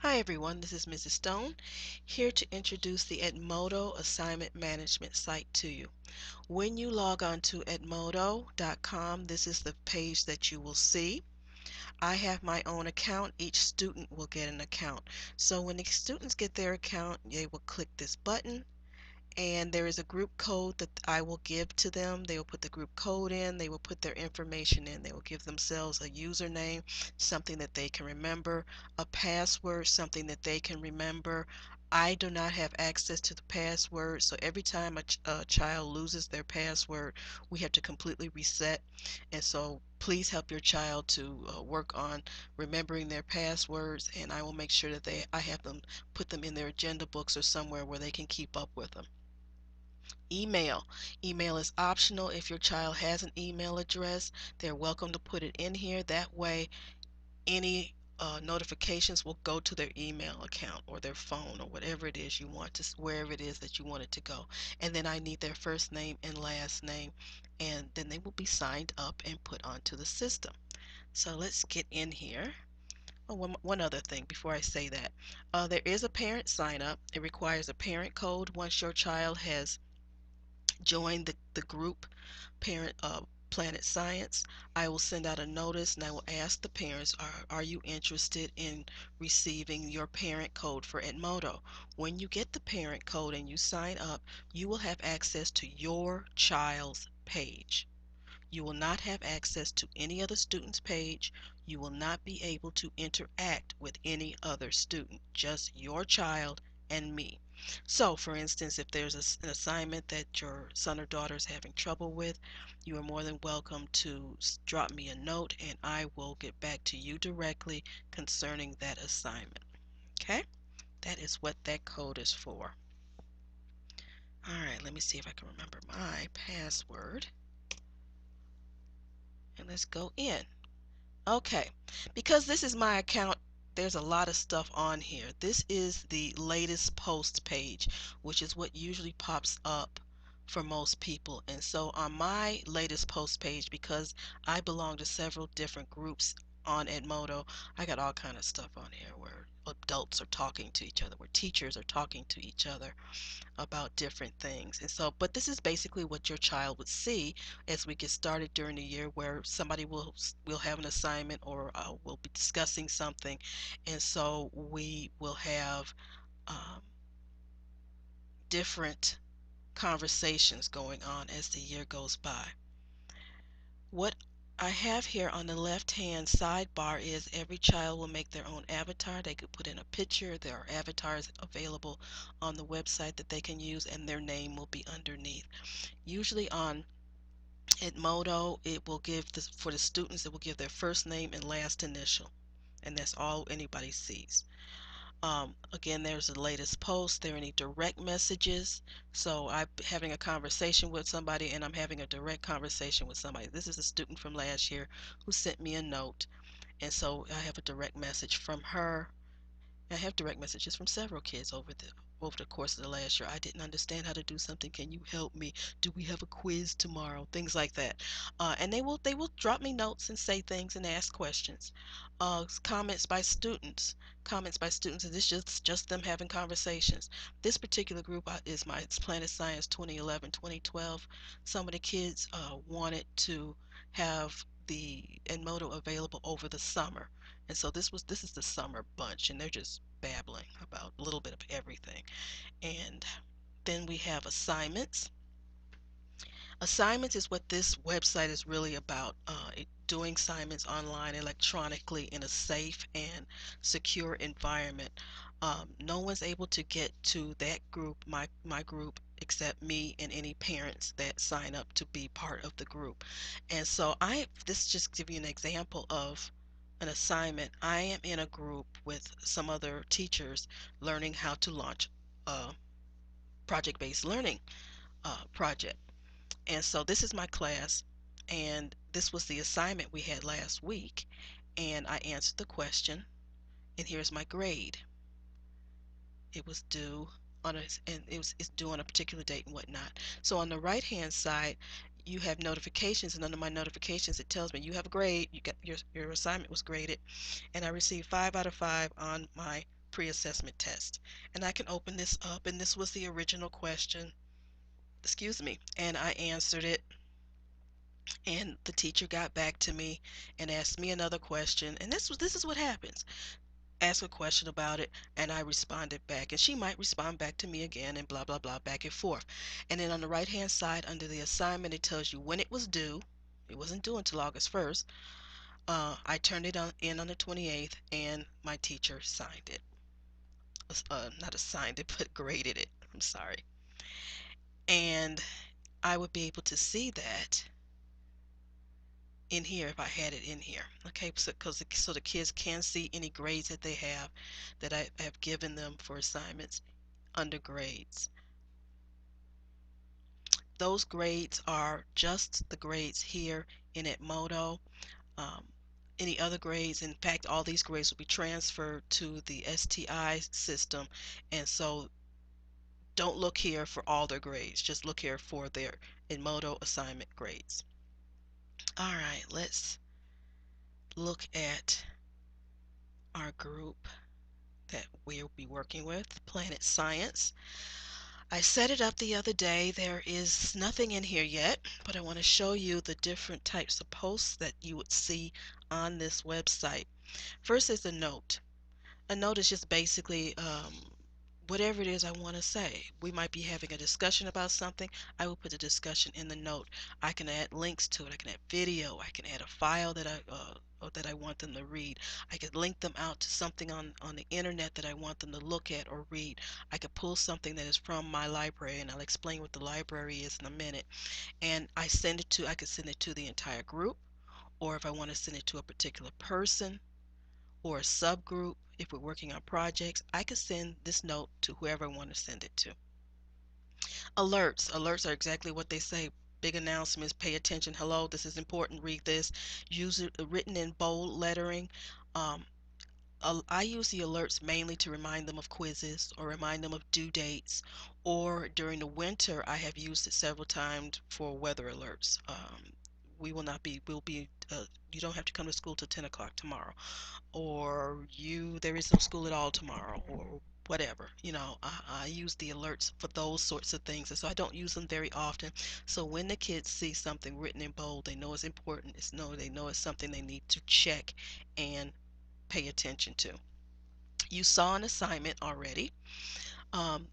Hi everyone, this is Mrs. Stone here to introduce the Edmodo assignment management site to you. When you log on to edmodo.com, this is the page that you will see. I have my own account. Each student will get an account. So when the students get their account, they will click this button and there is a group code that I will give to them. They will put the group code in, they will put their information in, they will give themselves a username, something that they can remember, a password, something that they can remember. I do not have access to the password, so every time a child loses their password, we have to completely reset. And so please help your child to work on remembering their passwords, and I will make sure that I have them put them in their agenda books or somewhere where they can keep up with them. Email. Email is optional. If your child has an email address, they're welcome to put it in here. That way, any notifications will go to their email account or their phone or whatever it is you want to, wherever it is that you want it to go. And then I need their first name and last name, and then they will be signed up and put onto the system. So let's get in here. Oh, one other thing before I say that. There is a parent sign up. It requires a parent code once your child has join the group parent Planet Science. I will send out a notice and I will ask the parents, are you interested in receiving your parent code for Edmodo? When you get the parent code and you sign up, you will have access to your child's page. You will not have access to any other student's page. You will not be able to interact with any other student, just your child and me. So, for instance, if there's an assignment that your son or daughter is having trouble with, you are more than welcome to drop me a note and I will get back to you directly concerning that assignment. Okay? That is what that code is for. All right, let me see if I can remember my password. And let's go in. Okay, because this is my account, there's a lot of stuff on here. This is the latest post page, which is what usually pops up for most people. And so on my latest post page, because I belong to several different groups on Edmodo, I got all kind of stuff on here where adults are talking to each other, where teachers are talking to each other about different things. And so, but this is basically what your child would see as we get started during the year, where somebody will have an assignment or we'll be discussing something, and so we will have um, different conversations going on as the year goes by. What I have here on the left hand sidebar is every child will make their own avatar. They could put in a picture. There are avatars available on the website that they can use, and their name will be underneath. Usually on Edmodo, it will give this, for the students, it will give their first name and last initial, and that's all anybody sees. Again, there's the latest post. There are any direct messages. So I'm having a conversation with somebody and I'm having a direct conversation with somebody. This is a student from last year who sent me a note. And so I have a direct message from her. I have direct messages from several kids over the course of the last year. I didn't understand how to do something. Can you help me? Do we have a quiz tomorrow? Things like that. And they will drop me notes and say things and ask questions. Comments by students. Comments by students. And this is just them having conversations. This particular group is my it's Planet Science 2011, 2012. Some of the kids wanted to have the Edmodo available over the summer. And so this is the summer bunch, and they're just babbling about a little bit of everything. And then we have assignments. Assignments is what this website is really about. Doing assignments online electronically in a safe and secure environment. No one's able to get to that group, my group, except me and any parents that sign up to be part of the group. And so this just give you an example of an assignment. I am in a group with some other teachers learning how to launch a project-based learning project. And so this is my class, and this was the assignment we had last week. And I answered the question, and here's my grade. It was due and it's due on a particular date and whatnot. So on the right hand side, you have notifications, and under my notifications, it tells me you have a grade. You got your assignment was graded, and I received 5 out of 5 on my pre-assessment test. And I can open this up, and this was the original question, excuse me, and I answered it. And the teacher got back to me and asked me another question. And this is what happens. Ask a question about it, and I responded back, and she might respond back to me again, and blah blah blah, back and forth. And then on the right hand side under the assignment, it tells you when it was due. It wasn't due until August 1st. I turned it in on the 28th, and my teacher signed it. Not assigned it, but graded it. I'm sorry. And I would be able to see that in here if I had it in here. Okay, so the kids can see any grades that they have that I have given them for assignments under grades. Those grades are just the grades here in Edmodo. Um, any other grades, in fact, all these grades will be transferred to the STI system, and so don't look here for all their grades. Just look here for their Edmodo assignment grades. All right, let's look at our group that we'll be working with, Planet Science. I set it up the other day. There is nothing in here yet, but I want to show you the different types of posts that you would see on this website. First is a note. A note is just basically whatever it is I want to say. We might be having a discussion about something. I will put the discussion in the note. I can add links to it. I can add video. I can add a file that I want them to read. I could link them out to something on the internet that I want them to look at or read. I could pull something that is from my library, and I'll explain what the library is in a minute. And I could send it to the entire group, or if I want to send it to a particular person or a subgroup, if we're working on projects, I could send this note to whoever I want to send it to. Alerts are exactly what they say. Big announcements, pay attention, hello, this is important, read this. Use it written in bold lettering. um, I use the alerts mainly to remind them of quizzes or remind them of due dates, or during the winter I have used it several times for weather alerts. We will not be will be You don't have to come to school till 10 o'clock tomorrow, or there is no school at all tomorrow, or whatever. I use the alerts for those sorts of things, and so I don't use them very often. So when the kids see something written in bold, they know it's important. They know it's something they need to check and pay attention to. You saw an assignment already.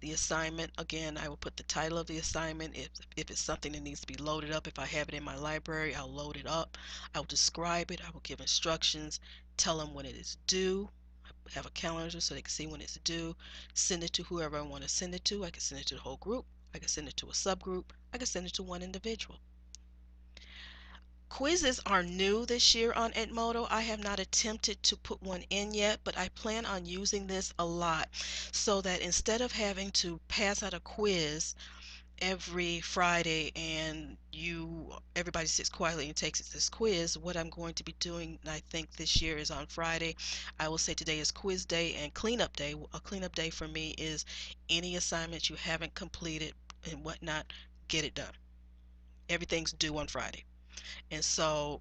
The assignment, again, I will put the title of the assignment. If it's something that needs to be loaded up, if I have it in my library, I'll load it up. I'll describe it. I will give instructions, tell them when it is due, have a calendar so they can see when it's due, send it to whoever I want to send it to. I can send it to the whole group. I can send it to a subgroup. I can send it to one individual. Quizzes are new this year on Edmodo. I have not attempted to put one in yet, but I plan on using this a lot, so that instead of having to pass out a quiz every Friday and everybody sits quietly and takes this quiz, what I'm going to be doing, I think this year, is on Friday I will say today is quiz day and cleanup day. A cleanup day for me is any assignments you haven't completed and whatnot, get it done. Everything's due on Friday. And so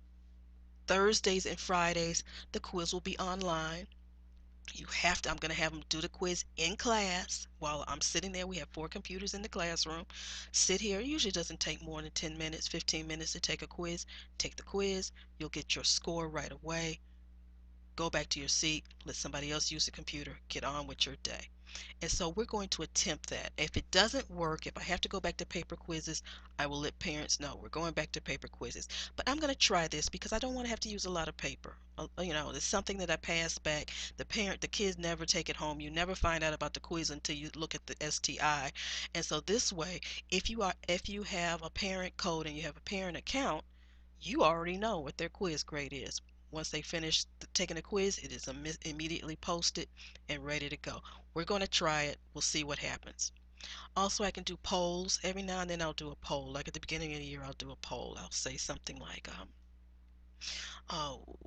Thursdays and Fridays, the quiz will be online. I'm going to have them do the quiz in class while I'm sitting there. We have 4 computers in the classroom. Sit here. It usually doesn't take more than 10 minutes, 15 minutes to take a quiz. Take the quiz. You'll get your score right away. Go back to your seat. Let somebody else use the computer. Get on with your day. And so we're going to attempt that. If it doesn't work, if I have to go back to paper quizzes, I will let parents know we're going back to paper quizzes. But I'm going to try this because I don't want to have to use a lot of paper. It's something that I pass back. The kids never take it home. You never find out about the quiz until you look at the STI. And so this way, if you have a parent code and you have a parent account, you already know what their quiz grade is. Once they finish taking a quiz, it is immediately posted and ready to go. We're going to try it. We'll see what happens. Also, I can do polls. Every now and then I'll do a poll. Like at the beginning of the year, I'll do a poll. I'll say something like,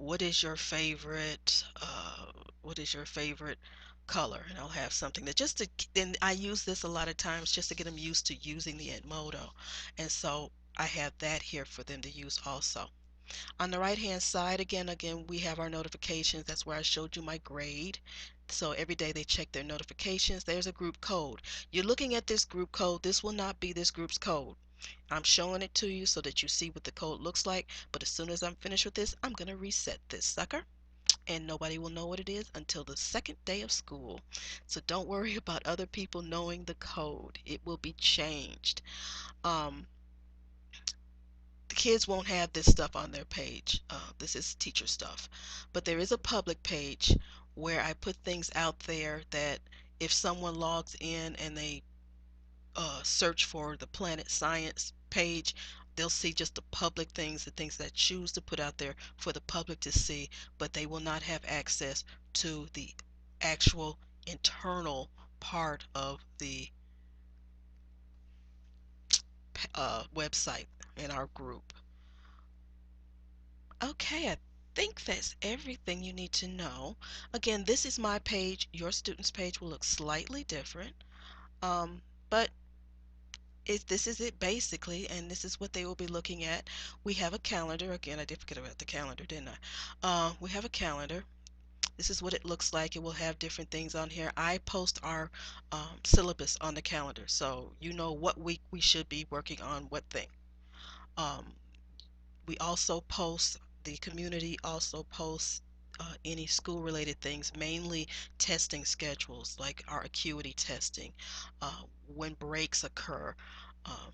what is your favorite color? And I'll have something that and I use this a lot of times just to get them used to using the Edmodo. And so I have that here for them to use also. On the right hand side, again, we have our notifications. That's where I showed you my grade. So every day they check their notifications. There's a group code. You're looking at this group code. This will not be this group's code. I'm showing it to you so that you see what the code looks like. But as soon as I'm finished with this, I'm going to reset this sucker. And nobody will know what it is until the second day of school. So don't worry about other people knowing the code. It will be changed. Um, the kids won't have this stuff on their page. This is teacher stuff. But there is a public page where I put things out there that if someone logs in and they search for the Planet Science page, they'll see just the public things, the things that I choose to put out there for the public to see, but they will not have access to the actual internal part of the website in our group. Okay, I think that's everything you need to know. Again, this is my page. Your student's page will look slightly different, but this is it basically, and this is what they will be looking at. We have a calendar. Again, I did forget about the calendar, didn't I? We have a calendar. This is what it looks like. It will have different things on here. I post our syllabus on the calendar, so you know what week we should be working on what thing. Um, we also post, the community also posts any school related things, mainly testing schedules like our acuity testing, when breaks occur, um,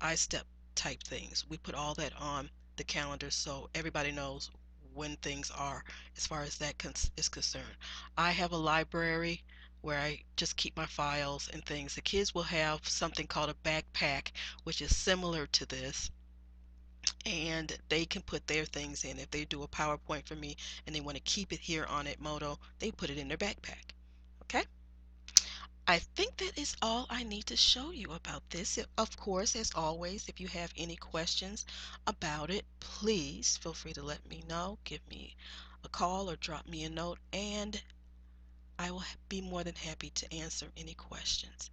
I-step type things. We put all that on the calendar so everybody knows when things are as far as that is concerned. I have a library where I just keep my files and things. The kids will have something called a backpack, which is similar to this, and they can put their things in. If they do a PowerPoint for me and they want to keep it here on Edmodo, they put it in their backpack. Okay? I think that is all I need to show you about this. Of course, as always, if you have any questions about it, please feel free to let me know. Give me a call or drop me a note, and I will be more than happy to answer any questions.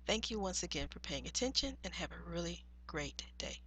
Thank you once again for paying attention, and have a really great day.